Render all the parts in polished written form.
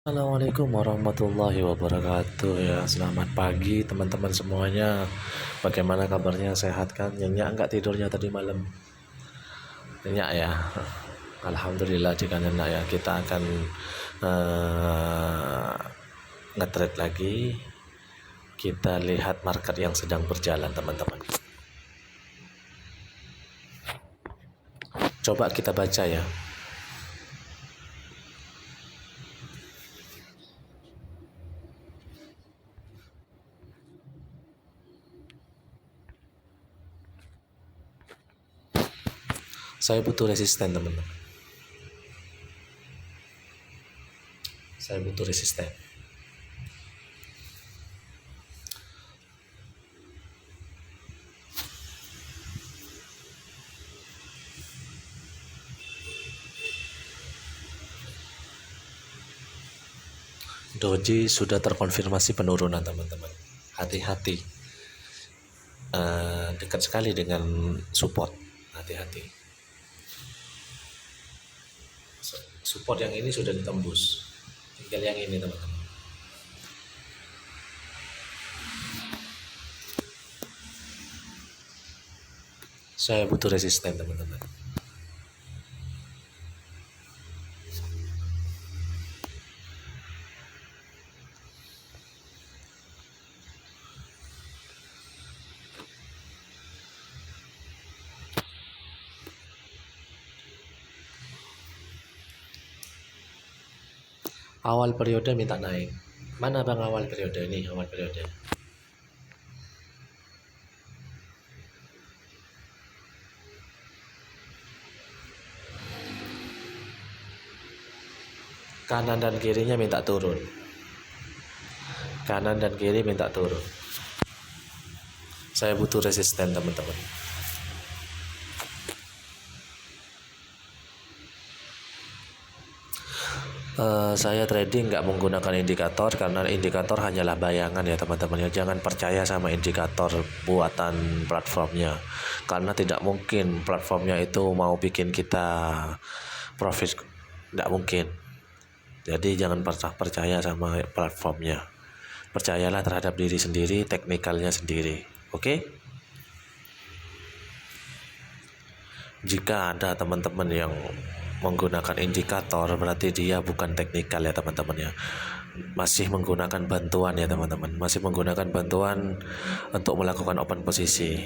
Assalamualaikum warahmatullahi wabarakatuh ya. Selamat pagi teman-teman semuanya. Bagaimana kabarnya, sehat kan? Nyenyak enggak tidurnya tadi malam? Nyenyak ya. Alhamdulillah jika nyenyak ya. Kita akan nge-trade lagi. Kita lihat market yang sedang berjalan teman-teman. Coba kita baca ya. Saya butuh resisten teman-teman. Saya butuh resisten. Doji sudah terkonfirmasi penurunan teman-teman. Hati-hati. Dekat sekali dengan support. Hati-hati. Support yang ini sudah ditembus, tinggal yang ini teman-teman. Saya butuh resisten teman-teman. Awal periode minta naik. Mana bang awal periode ini? Awal periode. Kanan dan kirinya minta turun. Kanan dan kiri minta turun. Saya butuh resisten teman-teman. Saya trading nggak menggunakan indikator karena indikator hanyalah bayangan ya teman-teman ya. Jangan percaya sama indikator buatan platformnya, karena tidak mungkin platformnya itu mau bikin kita profit, tidak mungkin. Jadi jangan percaya sama platformnya, percayalah terhadap diri sendiri, teknikalnya sendiri. Oke? Jika ada teman-teman yang menggunakan indikator, berarti dia bukan teknikal ya teman-teman ya, masih menggunakan bantuan ya teman-teman, masih menggunakan bantuan untuk melakukan open posisi.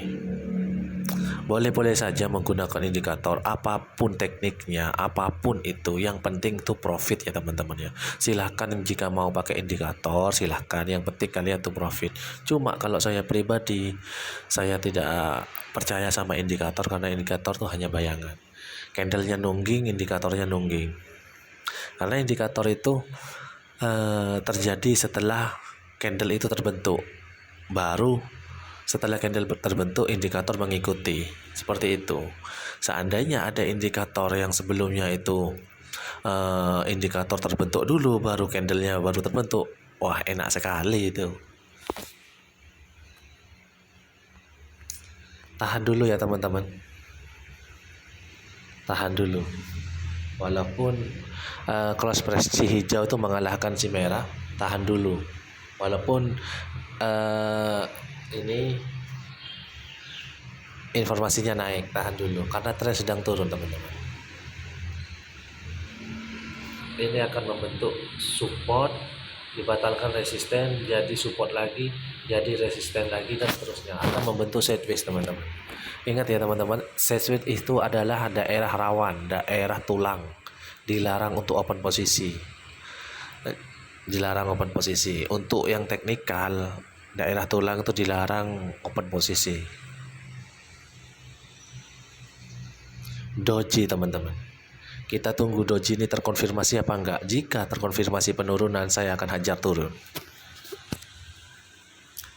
Boleh-boleh saja menggunakan indikator, apapun tekniknya, apapun itu, yang penting itu profit ya teman-teman ya. Silahkan jika mau pakai indikator, silahkan, yang penting kalian tuh profit. Cuma kalau saya pribadi, saya tidak percaya sama indikator karena indikator tuh hanya bayangan. Candlenya nungging, indikatornya nungging. Karena indikator itu terjadi setelah candle itu terbentuk, baru setelah candle terbentuk indikator mengikuti, seperti itu. Seandainya ada indikator yang sebelumnya itu indikator terbentuk dulu baru candlenya baru terbentuk, wah enak sekali itu. Tahan dulu ya teman-teman, tahan dulu. Walaupun cross price si hijau itu mengalahkan si merah, tahan dulu. Walaupun ini informasinya naik, tahan dulu karena tren sedang turun teman-teman. Ini akan membentuk support, dibatalkan resisten, jadi support lagi, jadi resisten lagi, dan seterusnya akan membentuk sideways teman-teman. Ingat ya teman-teman, sideways itu adalah daerah rawan, daerah tulang, dilarang untuk open posisi, dilarang open posisi. Untuk yang teknikal, daerah tulang itu dilarang open posisi. Doji teman-teman, kita tunggu doji ini terkonfirmasi apa enggak. Jika terkonfirmasi penurunan, saya akan hajar turun.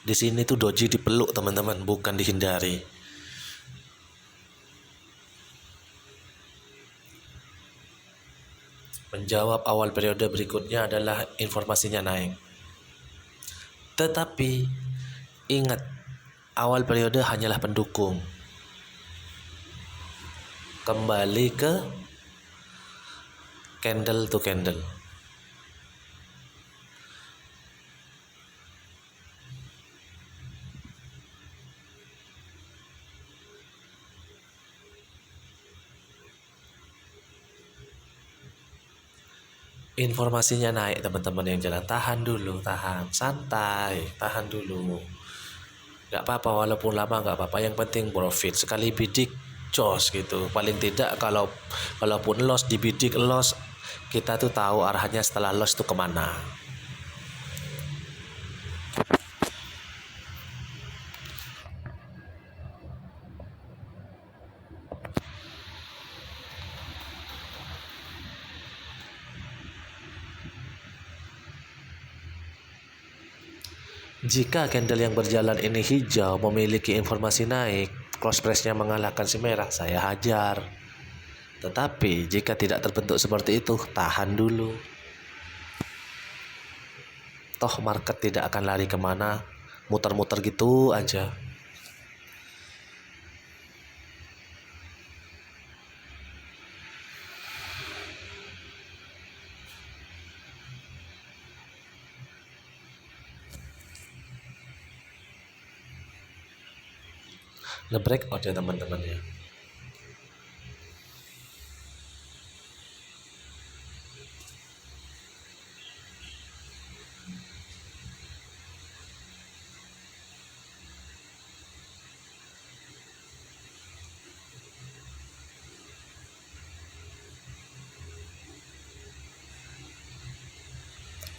Di sini tuh doji dipeluk teman-teman, bukan dihindari. Menjawab awal periode berikutnya adalah informasinya naik. Tetapi ingat, awal periode hanyalah pendukung. Kembali ke candle to candle. informasinya naik teman-teman yang jalan, tahan dulu, tahan, santai, tahan dulu, nggak apa-apa, walaupun lama nggak apa-apa, yang penting profit, sekali bidik jos gitu, paling tidak kalaupun loss di bidik loss, kita tuh tahu arahnya setelah loss tuh kemana. Jika candle yang berjalan ini hijau memiliki informasi naik, cross price-nya mengalahkan si merah, saya hajar. Tetapi jika tidak terbentuk seperti itu, tahan dulu. Toh market tidak akan lari kemana, muter-muter gitu aja. Nge-breakout ya teman-teman ya.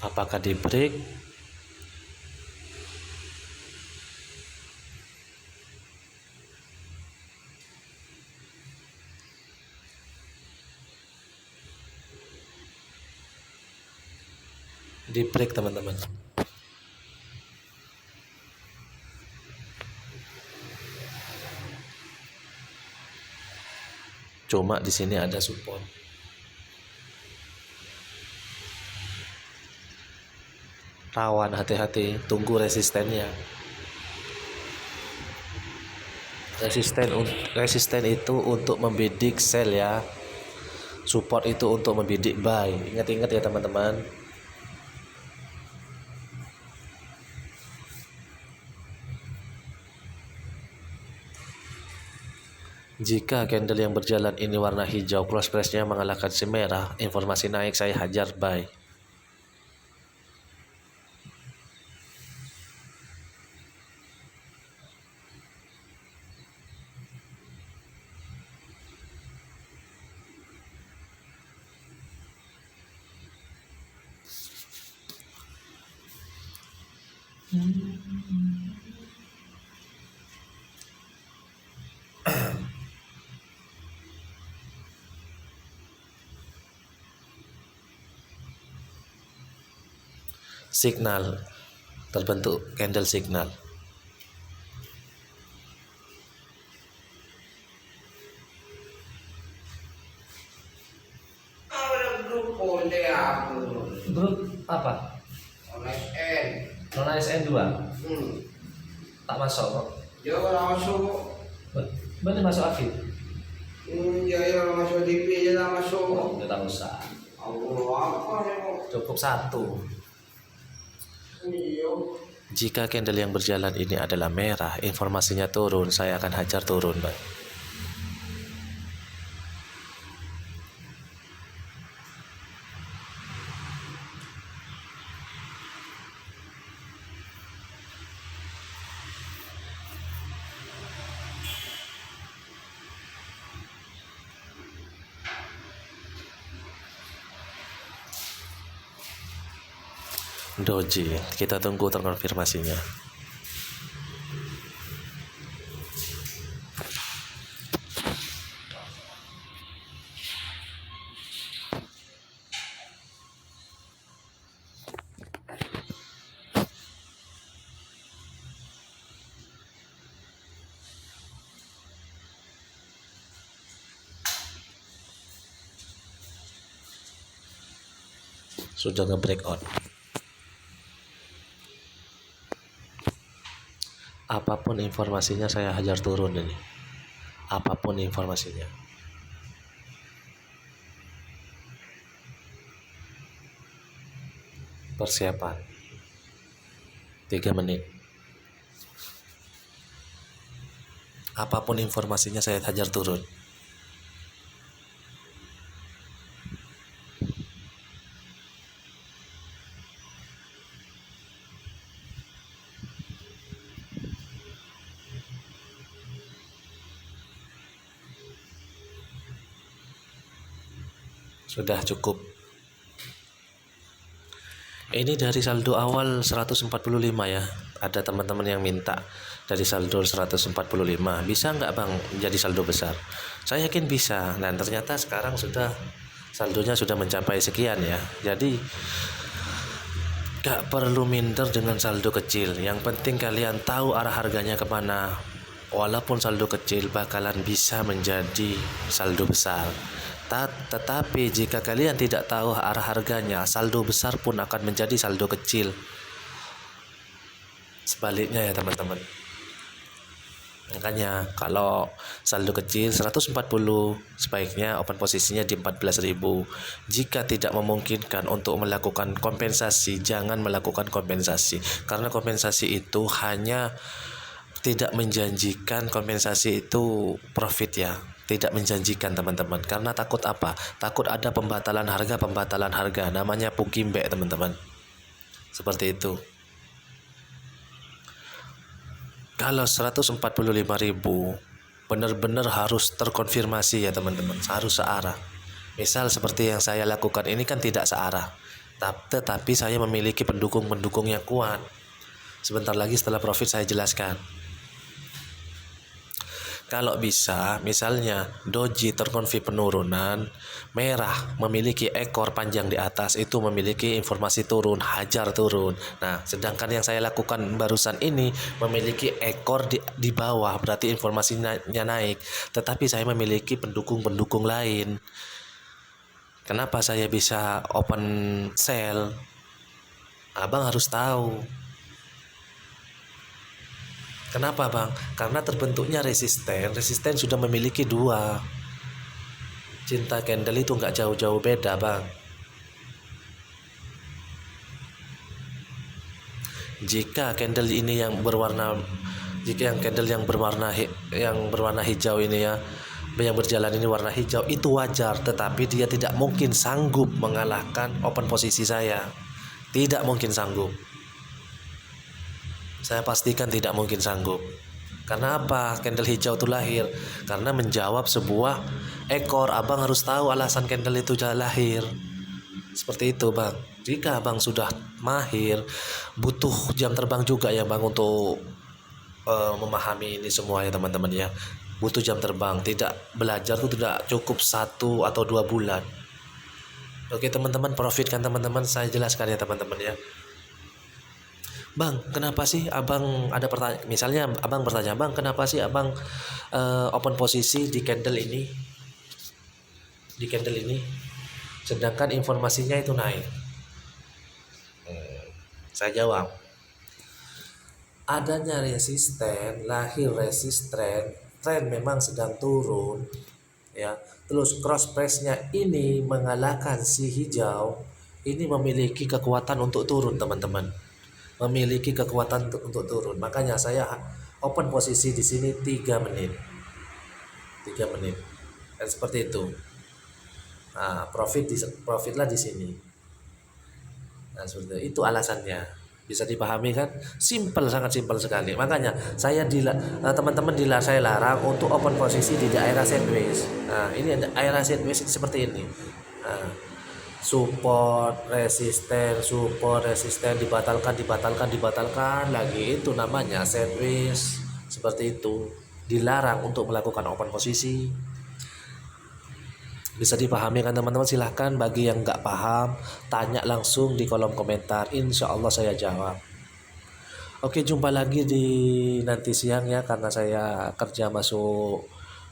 Apakah di break? Di break teman-teman. Cuma di sini ada support. Rawan, hati-hati, tunggu resistennya. Resisten itu untuk membidik sell ya. Support itu untuk membidik buy. Ingat-ingat ya teman-teman. Jika candle yang berjalan ini warna hijau, cross price-nya mengalahkan si merah, informasi naik, saya hajar buy. Signal, terbentuk candle signal. Grup apa? Non ASN 2. Tak masuk kok. Ya orang masuk. Bener masuk aktif. Ya orang masuk TV aja tak masuk. Oh, tidak usah. Allah apa ya? Cukup satu. Iya. Jika candle yang berjalan ini adalah merah, informasinya turun, saya akan hajar turun, Mbak. Doji, kita tunggu terkonfirmasinya. Sudah nge-breakout. Apapun informasinya saya hajar turun ini. Apapun informasinya. Persiapan 3 menit. Apapun informasinya saya hajar turun. sudah cukup. Ini dari saldo awal 145 ya. Ada teman-teman yang minta dari saldo 145, bisa nggak bang jadi saldo besar? Saya yakin bisa. Dan ternyata sekarang saldonya sudah mencapai sekian ya. Jadi gak perlu minder dengan saldo kecil. Yang penting kalian tahu arah harganya kemana. Walaupun saldo kecil bakalan bisa menjadi saldo besar. Tetapi jika kalian tidak tahu arah harganya, saldo besar pun akan menjadi saldo kecil. Sebaliknya ya teman-teman. Makanya kalau saldo kecil 140, sebaiknya open posisinya di 14.000. Jika tidak memungkinkan untuk melakukan kompensasi, jangan melakukan kompensasi. Karena kompensasi itu hanya tidak menjanjikan, kompensasi itu profit ya. Tidak menjanjikan teman-teman. Karena takut apa? Takut ada pembatalan harga. Namanya pukimbek teman-teman. Seperti itu. Kalau 145.000 benar-benar harus terkonfirmasi ya teman-teman. Harus searah. Misal seperti yang saya lakukan ini kan tidak searah. Tetapi saya memiliki pendukung-pendukung yang kuat. Sebentar lagi setelah profit saya jelaskan. Kalau bisa, misalnya doji terkonfirmasi penurunan, merah memiliki ekor panjang di atas, itu memiliki informasi turun, hajar turun. Nah, sedangkan yang saya lakukan barusan ini memiliki ekor di bawah, berarti informasinya naik. Tetapi saya memiliki pendukung-pendukung lain. Kenapa saya bisa open sell? Abang harus tahu. Kenapa bang? Karena terbentuknya resisten sudah memiliki dua. Cinta candle itu nggak jauh-jauh beda bang. Jika candle ini yang berwarna hijau ini ya, yang berjalan ini warna hijau, itu wajar. Tetapi dia tidak mungkin sanggup mengalahkan open posisi saya. Tidak mungkin sanggup. Saya pastikan tidak mungkin sanggup. Karena apa? Candle hijau itu lahir karena menjawab sebuah ekor. Abang harus tahu alasan candle itu lahir. Seperti itu bang. Jika abang sudah mahir, butuh jam terbang juga ya bang untuk memahami ini semua ya teman-teman ya. Butuh jam terbang. Tidak belajar itu tidak cukup 1 atau 2 bulan. Oke teman-teman, profit kan teman-teman, saya jelaskan ya teman-teman ya. Bang, kenapa sih abang ada pertanyaan? Misalnya abang bertanya, bang, kenapa sih abang open posisi di candle ini? Sedangkan informasinya itu naik. Saya jawab, adanya resisten, lahir resisten, tren memang sedang turun, ya. Terus cross price-nya ini mengalahkan si hijau, ini memiliki kekuatan untuk turun teman-teman. Memiliki kekuatan untuk turun. Makanya saya open posisi di sini 3 menit. Dan seperti itu. Nah, profitlah di sini. Nah, seperti itu alasannya. Bisa dipahami kan? Sangat simpel sekali. Makanya saya teman-teman saya larang untuk open posisi di daerah sideways. Nah, ini daerah sideways seperti ini. Nah, support resisten dibatalkan lagi, itu namanya sideways. Seperti itu, dilarang untuk melakukan open posisi. Bisa dipahami kan teman-teman? Silahkan bagi yang nggak paham tanya langsung di kolom komentar, insya Allah saya jawab. Oke, jumpa lagi di nanti siang ya, karena saya kerja masuk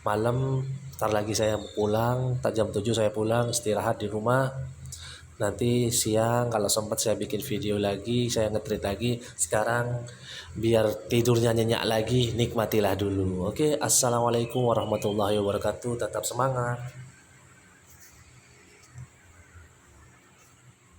malam. Ntar lagi saya pulang, jam 7 saya pulang, istirahat di rumah. Nanti siang kalau sempat saya bikin video lagi, saya nge-treat lagi. Sekarang biar tidurnya nyenyak lagi, nikmatilah dulu. Oke, assalamualaikum warahmatullahi wabarakatuh. Tetap semangat.